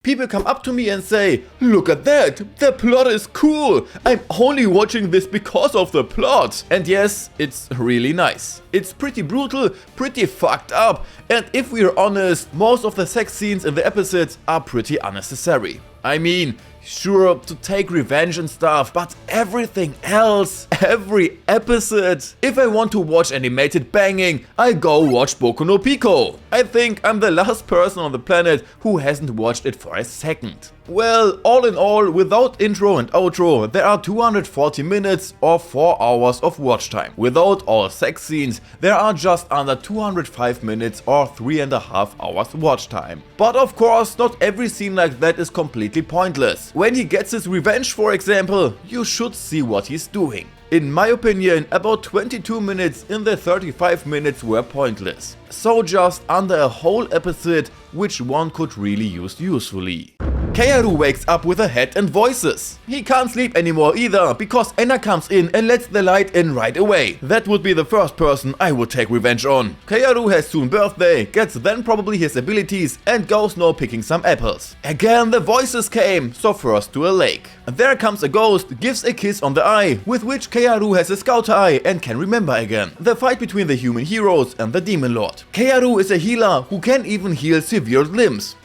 People come up to me and say, "Look at that, the plot is cool, I'm only watching this because of the plot." And yes, it's really nice. It's pretty brutal, pretty fucked up, and if we're honest, most of the sex scenes in the episodes are pretty unnecessary. I mean, sure, to take revenge and stuff, but everything else, every episode. If I want to watch animated banging, I go watch Boku no Pico. I think I'm the last person on the planet who hasn't watched it for a second. Well, all in all, without intro and outro, there are 240 minutes or 4 hours of watch time. Without all sex scenes, there are just under 205 minutes or 3.5 hours watch time. But of course, not every scene like that is completely pointless. When he gets his revenge, for example, you should see what he's doing. In my opinion, about 22 minutes in the 35 minutes were pointless. So just under a whole episode, which one could really use usefully. Kaoru wakes up with a head and voices. He can't sleep anymore either, because Anna comes in and lets the light in right away. That would be the first person I would take revenge on. Kaoru has soon birthday, gets then probably his abilities, and goes now picking some apples. Again the voices came, so first to a lake. There comes a ghost, gives a kiss on the eye, with which Kaoru has a scout eye and can remember again. The fight between the human heroes and the demon lord. Kaoru is a healer who can even heal severed limbs.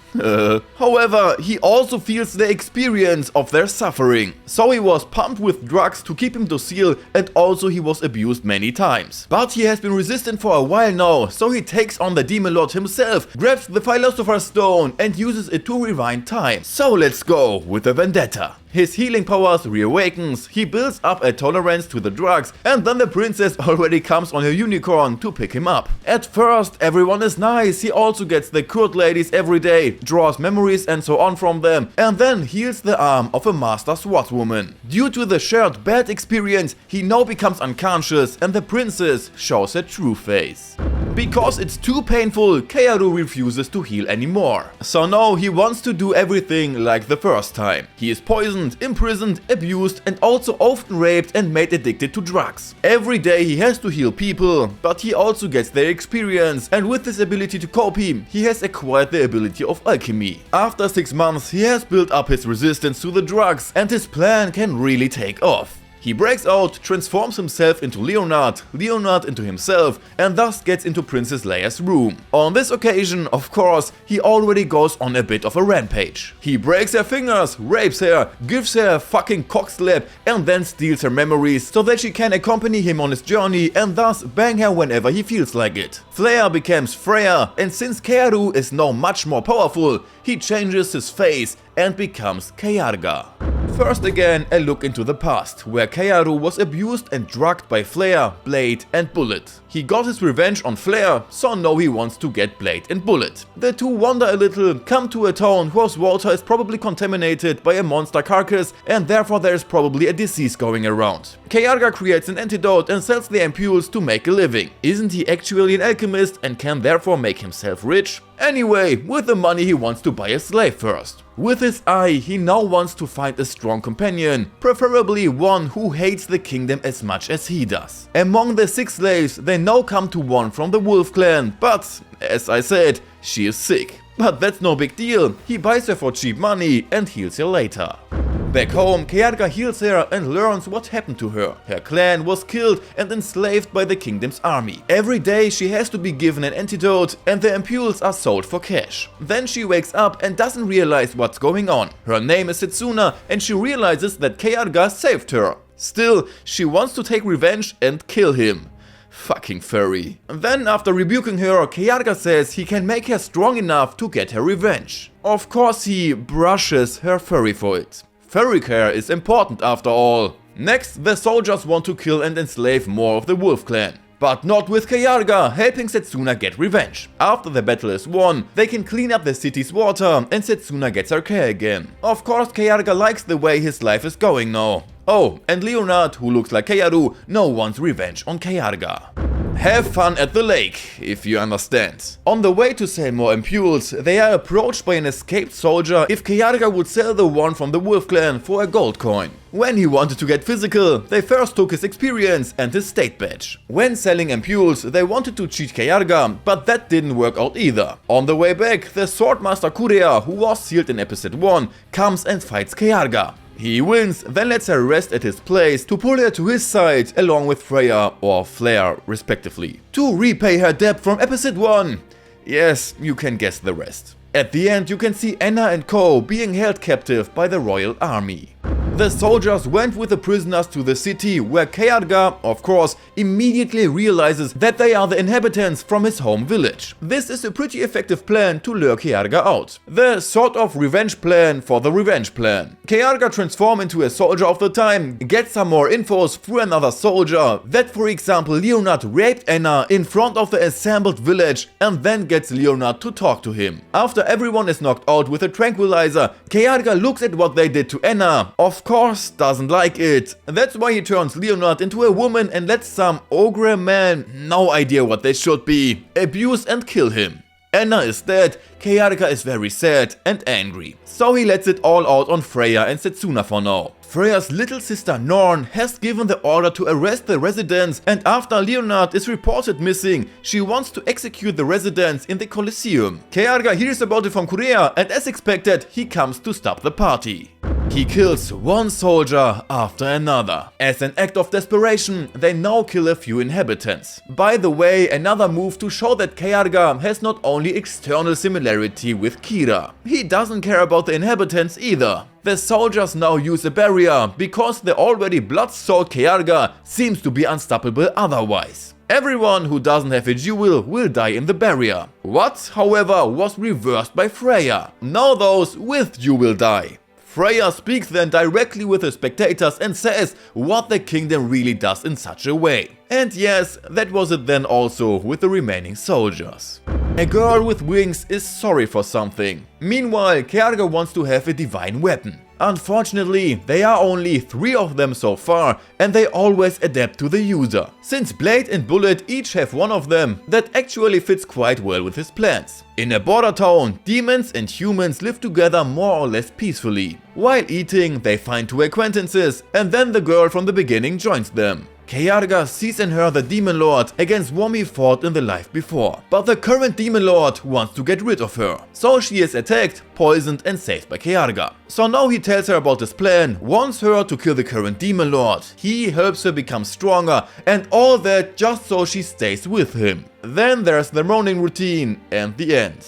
However, he also feels the experience of their suffering. So he was pumped with drugs to keep him docile, and also he was abused many times. But he has been resistant for a while now, so he takes on the Demon Lord himself, grabs the Philosopher's Stone and uses it to rewind time. So let's go with a vendetta. His healing powers reawakens, he builds up a tolerance to the drugs, and then the princess already comes on a unicorn to pick him up. At first everyone is nice, he also gets the cured ladies every day, draws memories and so on from them, and then heals the arm of a master swordswoman. Due to the shared bad experience, he now becomes unconscious and the princess shows her true face. Because it's too painful, Kaoru refuses to heal anymore. So now he wants to do everything like the first time. He is poisoned, imprisoned, abused, and also often raped and made addicted to drugs. Every day he has to heal people, but he also gets their experience, and with this ability to copy, he has acquired the ability of alchemy. After 6 months, he has built up his resistance to the drugs, and his plan can really take off. He breaks out, transforms himself into Leonard into himself, and thus gets into Princess Leia's room. On this occasion, of course, he already goes on a bit of a rampage. He breaks her fingers, rapes her, gives her a fucking cockslap, and then steals her memories so that she can accompany him on his journey and thus bang her whenever he feels like it. Flair becomes Freya, and since Kaoru is now much more powerful, he changes his face and becomes Kayarga. First again, a look into the past, where Kaoru was abused and drugged by Flare, Blade and Bullet. He got his revenge on Flare, so now he wants to get Blade and Bullet. The two wander a little, come to a town whose water is probably contaminated by a monster carcass, and therefore there is probably a disease going around. Kayarga creates an antidote and sells the ampules to make a living. Isn't he actually an alchemist and can therefore make himself rich? Anyway, with the money he wants to buy a slave first. With his eye, he now wants to find a strong companion, preferably one who hates the kingdom as much as he does. Among the 6 slaves, they now come to one from the Wolf clan, but, as I said, she is sick. But that's no big deal, he buys her for cheap money and heals her later. Back home, Kayarga heals her and learns what happened to her. Her clan was killed and enslaved by the kingdom's army. Every day she has to be given an antidote and the ampules are sold for cash. Then she wakes up and doesn't realize what's going on. Her name is Setsuna and she realizes that Kayarga saved her. Still, she wants to take revenge and kill him. Fucking furry. Then after rebuking her, Kayarga says he can make her strong enough to get her revenge. Of course he brushes her furry for it. Furry care is important after all. Next, the soldiers want to kill and enslave more of the Wolf clan. But not with Kayarga helping Setsuna get revenge. After the battle is won, they can clean up the city's water and Setsuna gets her care again. Of course Kayarga likes the way his life is going now. Oh, and Leonard, who looks like Kaoru, now wants revenge on Kayarga. Have fun at the lake, if you understand. On the way to sell more ampules, they are approached by an escaped soldier if Kayarga would sell the one from the Wolf Clan for a gold coin. When he wanted to get physical, they first took his experience and his state badge. When selling ampules, they wanted to cheat Kayarga, but that didn't work out either. On the way back, the Swordmaster Kurea, who was sealed in episode 1, comes and fights Kayarga. He wins, then lets her rest at his place to pull her to his side along with Freya or Flare respectively, to repay her debt from episode 1. Yes, you can guess the rest. At the end you can see Anna and Co being held captive by the royal army. The soldiers went with the prisoners to the city, where Kayarga, of course, immediately realizes that they are the inhabitants from his home village. This is a pretty effective plan to lure Kayarga out. The sort of revenge plan for the revenge plan. Kayarga transforms into a soldier of the time, gets some more infos through another soldier, that for example Leonard raped Anna in front of the assembled village, and then gets Leonard to talk to him. After everyone is knocked out with a tranquilizer, Kayarga looks at what they did to Anna. Of course, doesn't like it. That's why he turns Leonard into a woman and lets some ogre man, no idea what they should be, abuse and kill him. Anna is dead, Kayarga is very sad and angry. So he lets it all out on Freya and Setsuna for now. Freya's little sister Norn has given the order to arrest the residents, and after Leonard is reported missing, she wants to execute the residents in the Colosseum. Kayarga hears about it from Kurea, and as expected, he comes to stop the party. He kills one soldier after another. As an act of desperation, they now kill a few inhabitants. By the way, another move to show that Kayarga has not only external similarity with Kira. He doesn't care about the inhabitants either. The soldiers now use a barrier, because the already blood-soaked Kayarga seems to be unstoppable otherwise. Everyone who doesn't have a jewel will die in the barrier. What, however, was reversed by Freya. Now those with jewel die. Freya speaks then directly with the spectators and says what the kingdom really does in such a way. And yes, that was it then also with the remaining soldiers. A girl with wings is sorry for something. Meanwhile, Kayarga wants to have a divine weapon. Unfortunately, there are only 3 of them so far, and they always adapt to the user. Since Blade and Bullet each have one of them, that actually fits quite well with his plans. In a border town, demons and humans live together more or less peacefully. While eating, they find 2 acquaintances, and then the girl from the beginning joins them. Kayarga sees in her the Demon Lord against whom he fought in the life before, but the current Demon Lord wants to get rid of her. So she is attacked, poisoned and saved by Kayarga. So now he tells her about his plan, wants her to kill the current Demon Lord. He helps her become stronger and all that just so she stays with him. Then there's the morning routine and the end.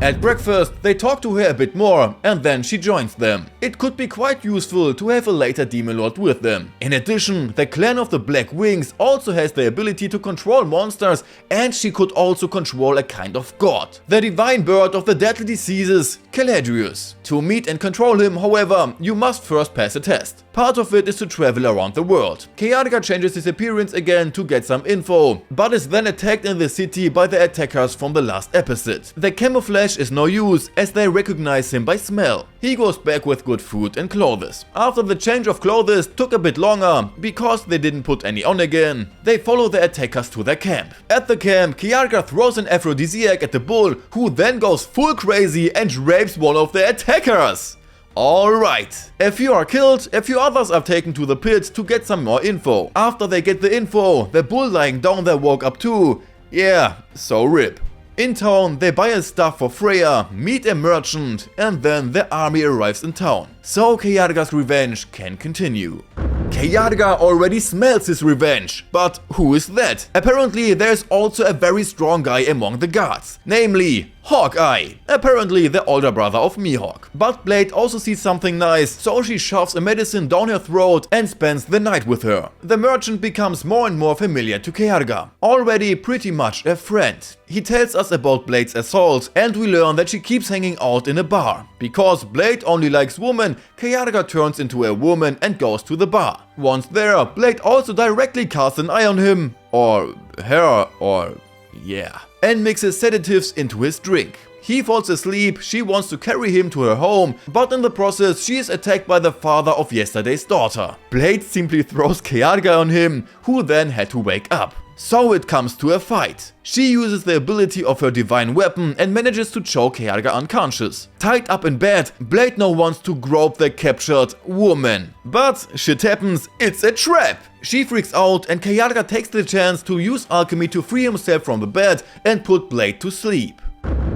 At breakfast, they talk to her a bit more and then she joins them. It could be quite useful to have a later Demon Lord with them. In addition, the clan of the Black Wings also has the ability to control monsters, and she could also control a kind of god. The divine bird of the deadly diseases, Caladrius. To meet and control him, however, you must first pass a test. Part of it is to travel around the world. Kayarga changes his appearance again to get some info, but is then attacked in the city by the attackers from the last episode. The camouflage is no use as they recognize him by smell. He goes back with good food and clothes. After the change of clothes took a bit longer, because they didn't put any on again, they follow the attackers to their camp. At the camp, Kayarga throws an aphrodisiac at the bull, who then goes full crazy and rapes one of the attackers. Alright, a few are killed, a few others are taken to the pit to get some more info. After they get the info, the bull lying down there woke up too. Yeah, so rip. In town, they buy a stuff for Freya, meet a merchant, and then the army arrives in town. So Kayarga's revenge can continue. Kayarga already smells his revenge, but who is that? Apparently there's also a very strong guy among the guards, namely Hawkeye, apparently the older brother of Mihawk. But Blade also sees something nice, so she shoves a medicine down her throat and spends the night with her. The merchant becomes more and more familiar to Kayarga, already pretty much a friend. He tells us about Blade's assault, and we learn that she keeps hanging out in a bar. Because Blade only likes women, Kayarga turns into a woman and goes to the bar. Once there, Blade also directly casts an eye on him, or her, or yeah, and mixes sedatives into his drink. He falls asleep, she wants to carry him to her home, but in the process she is attacked by the father of yesterday's daughter. Blade simply throws Kayarga on him, who then had to wake up. So it comes to a fight. She uses the ability of her divine weapon and manages to choke Kayarga unconscious. Tied up in bed, Blade now wants to grope the captured woman. But shit happens, it's a trap! She freaks out and Kayarga takes the chance to use alchemy to free himself from the bed and put Blade to sleep.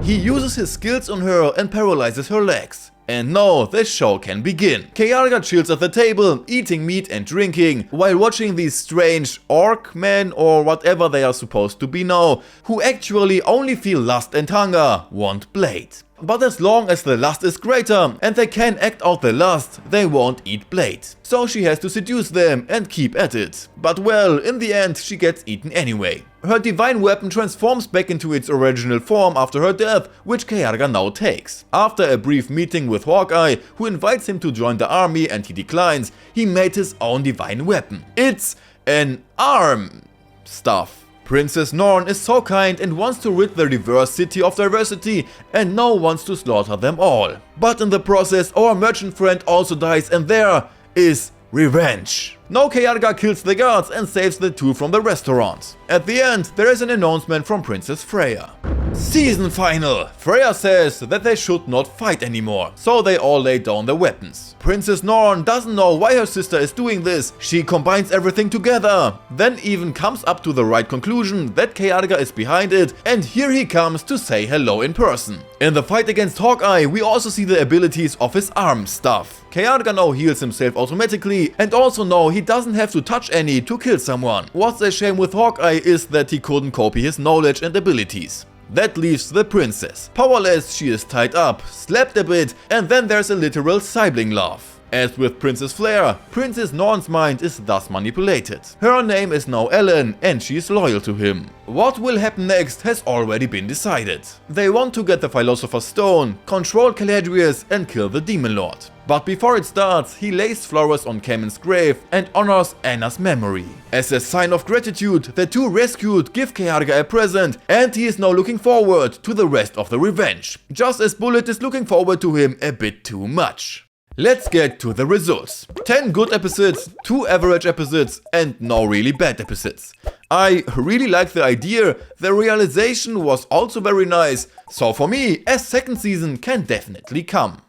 He uses his skills on her and paralyzes her legs. And now the show can begin. Kayarga chills at the table, eating meat and drinking, while watching these strange orc men or whatever they are supposed to be now, who actually only feel lust and hunger, want Blade. But as long as the lust is greater and they can act out the lust, they won't eat Blade. So she has to seduce them and keep at it. But well, in the end she gets eaten anyway. Her divine weapon transforms back into its original form after her death, which Kayarga now takes. After a brief meeting with Hawkeye, who invites him to join the army and he declines, he made his own divine weapon. It's an arm stuff. Princess Norn is so kind and wants to rid the reverse city of diversity and now wants to slaughter them all. But in the process our merchant friend also dies and there is revenge. Now Kayarga kills the guards and saves the two from the restaurant. At the end there is an announcement from Princess Freya. Season final! Freya says that they should not fight anymore, so they all lay down their weapons. Princess Norn doesn't know why her sister is doing this, she combines everything together, then even comes up to the right conclusion that Kayarga is behind it, and here he comes to say hello in person. In the fight against Hawkeye we also see the abilities of his arm stuff. Kayarga now heals himself automatically and also now he doesn't have to touch any to kill someone. What's a shame with Hawkeye is that he couldn't copy his knowledge and abilities. That leaves the princess. Powerless, she is tied up, slapped a bit, and then there's a literal sibling love. As with Princess Flare, Princess Norn's mind is thus manipulated. Her name is now Ellen and she is loyal to him. What will happen next has already been decided. They want to get the Philosopher's Stone, control Caladrius and kill the Demon Lord. But before it starts, he lays flowers on Camen's grave and honors Anna's memory. As a sign of gratitude, the two rescued give Kayarga a present and he is now looking forward to the rest of the revenge. Just as Bullet is looking forward to him a bit too much. Let's get to the results. 10 good episodes, 2 average episodes and no really bad episodes. I really like the idea, the realization was also very nice, so for me a second season can definitely come.